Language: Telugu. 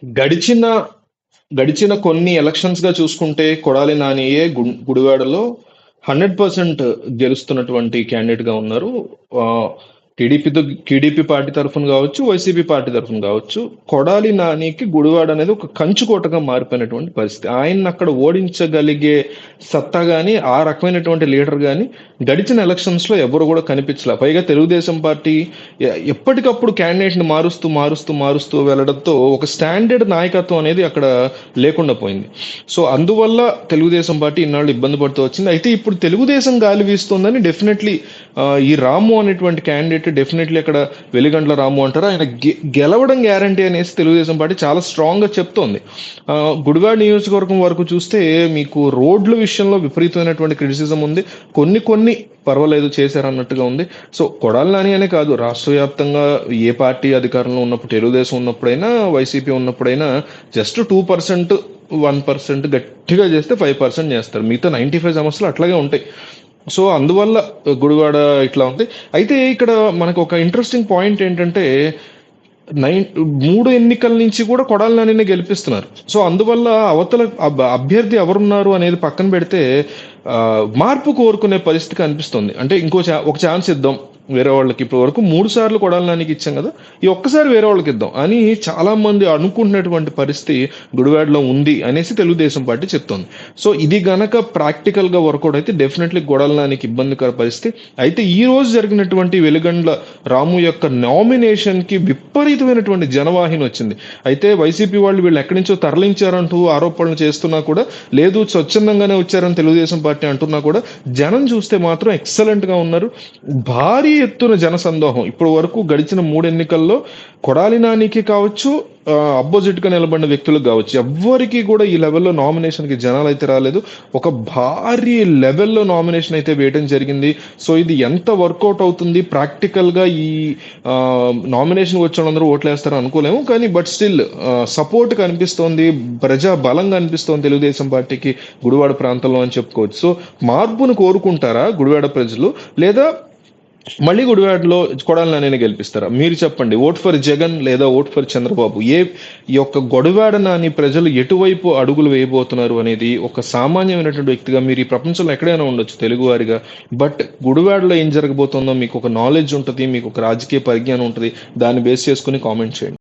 గడిచిన గడిచిన కొన్ని ఎలక్షన్స్ గా చూసుకుంటే కొడాలి నానియే గుడివాడలో 100% గెలుస్తున్నటువంటి క్యాండిడేట్ గా ఉన్నారు. ఆ, టీడీపీ పార్టీ తరఫున కావచ్చు, వైసీపీ పార్టీ తరఫున కావచ్చు, కొడాలి నానికి గుడివాడ అనేది ఒక కంచుకోటగా మారిపోయినటువంటి పరిస్థితి. ఆయన్ని అక్కడ ఓడించగలిగే సత్తా గాని, ఆ రకమైనటువంటి లీడర్ గాని గడిచిన ఎలక్షన్స్ లో ఎవరు కూడా కనిపించలే. పైగా తెలుగుదేశం పార్టీ ఎప్పటికప్పుడు క్యాండిడేట్ ని మారుస్తూ మారుస్తూ మారుస్తూ వెళ్ళడంతో ఒక స్టాండర్డ్ నాయకత్వం అనేది అక్కడ లేకుండా పోయింది. సో అందువల్ల తెలుగుదేశం పార్టీ ఇన్నాళ్ళు ఇబ్బంది పడుతూ వచ్చింది. అయితే ఇప్పుడు తెలుగుదేశం గాలి వీస్తుందని డెఫినెట్లీ ఈ రాము అనేటువంటి క్యాండిడేట్ డెఫినెట్లీ అక్కడ వెలిగండ్ల రాము అంటారు, ఆయన గెలవడం గ్యారంటీ అనేసి తెలుగుదేశం పార్టీ చాలా స్ట్రాంగ్ గా చెప్తోంది. గుడివాడ నియోజకవర్గం వరకు చూస్తే మీకు రోడ్ల విషయంలో విపరీతమైనటువంటి క్రిటిసిజం ఉంది. కొన్ని పర్వాలేదు చేశారన్నట్టుగా ఉంది. సో కొడాలి నాని అనే కాదు, రాష్ట్ర వ్యాప్తంగా ఏ పార్టీ అధికారంలో ఉన్నప్పుడు, తెలుగుదేశం ఉన్నప్పుడైనా వైసీపీ ఉన్నప్పుడైనా జస్ట్ 2%, 1% గట్టిగా చేస్తే 5% చేస్తారు. మిగతా 95 సమస్యలు అట్లాగే ఉంటాయి. సో అందువల్ల గుడివాడ ఇట్లా ఉంది. అయితే ఇక్కడ మనకు ఒక ఇంట్రెస్టింగ్ పాయింట్ ఏంటంటే 3 ఎన్నికల నుంచి కూడా కొడాలి నానినే గెలిపిస్తున్నారు. సో అందువల్ల అవతల అభ్యర్థి ఎవరున్నారు అనేది పక్కన పెడితే మార్పు కోరుకునే పరిస్థితి కనిపిస్తుంది. అంటే ఒక ఛాన్స్ ఇద్దాం వేరే వాళ్ళకి. ఇప్పటి వరకు 3 సార్లు కొడాలి నానికి ఇచ్చాం కదా, ఈ ఒక్కసారి వేరే వాళ్ళకి ఇద్దాం అని చాలా మంది అనుకుంటున్నటువంటి పరిస్థితి గుడివాడలో ఉంది అనేసి తెలుగుదేశం పార్టీ చెప్తోంది. సో ఇది గనక ప్రాక్టికల్ గా వర్కౌట్ అయితే డెఫినెట్లీ కొడాలి నానికి ఇబ్బందికర పరిస్థితి. అయితే ఈ రోజు జరిగినటువంటి వెలుగండ్ల రాము యొక్క నామినేషన్ కి విపరీతమైనటువంటి జనవాహిని వచ్చింది. అయితే వైసీపీ వాళ్ళు వీళ్ళు ఎక్కడి నుంచో తరలించారంటూ ఆరోపణలు చేస్తున్నా కూడా, లేదు స్వచ్ఛందంగానే వచ్చారని తెలుగుదేశం పార్టీ అంటున్నా కూడా, జనం చూస్తే మాత్రం ఎక్సలెంట్ గా ఉన్నారు. భారీ ఎత్తున జనసందోహం. ఇప్పుడు వరకు గడిచిన 3 ఎన్నికల్లో కొడాలి నానికి కావచ్చు, అపోజిట్ గా నిలబడిన వ్యక్తులకు కావచ్చు, ఎవ్వరికి కూడా ఈ లెవెల్లో నామినేషన్ కి జనాలు అయితే రాలేదు. ఒక భారీ లెవెల్లో నామినేషన్ అయితే వేయడం జరిగింది. సో ఇది ఎంత వర్కౌట్ అవుతుంది ప్రాక్టికల్ గా, ఈ నామినేషన్ వచ్చిన అందరూ ఓట్లేస్తారు అనుకోలేము, కానీ బట్ స్టిల్ సపోర్ట్ కనిపిస్తోంది, ప్రజా బలం కనిపిస్తోంది తెలుగుదేశం పార్టీకి గుడివాడ ప్రాంతంలో అని చెప్పుకోవచ్చు. సో మార్పును కోరుకుంటారా గుడివాడ ప్రజలు, లేదా మళ్ళీ గుడివాడలో కొడాలి నానిని గెలిపిస్తారా? మీరు చెప్పండి. ఓట్ ఫర్ జగన్ లేదా ఓట్ ఫర్ చంద్రబాబు? ఈ యొక్క గుడివాడ నాని ప్రజలు ఎటువైపు అడుగులు వేయబోతున్నారు అనేది ఒక సామాన్యమైనటువంటి వ్యక్తిగా, మీరు ఈ ప్రపంచంలో ఎక్కడైనా ఉండొచ్చు తెలుగువారిగా, బట్ గుడివాడలో ఏం జరగబోతుందో మీకు ఒక నాలెడ్జ్ ఉంటుంది, మీకు ఒక రాజకీయ పరిజ్ఞానం ఉంటుంది. దాన్ని బేస్ చేసుకుని కామెంట్ చేయండి.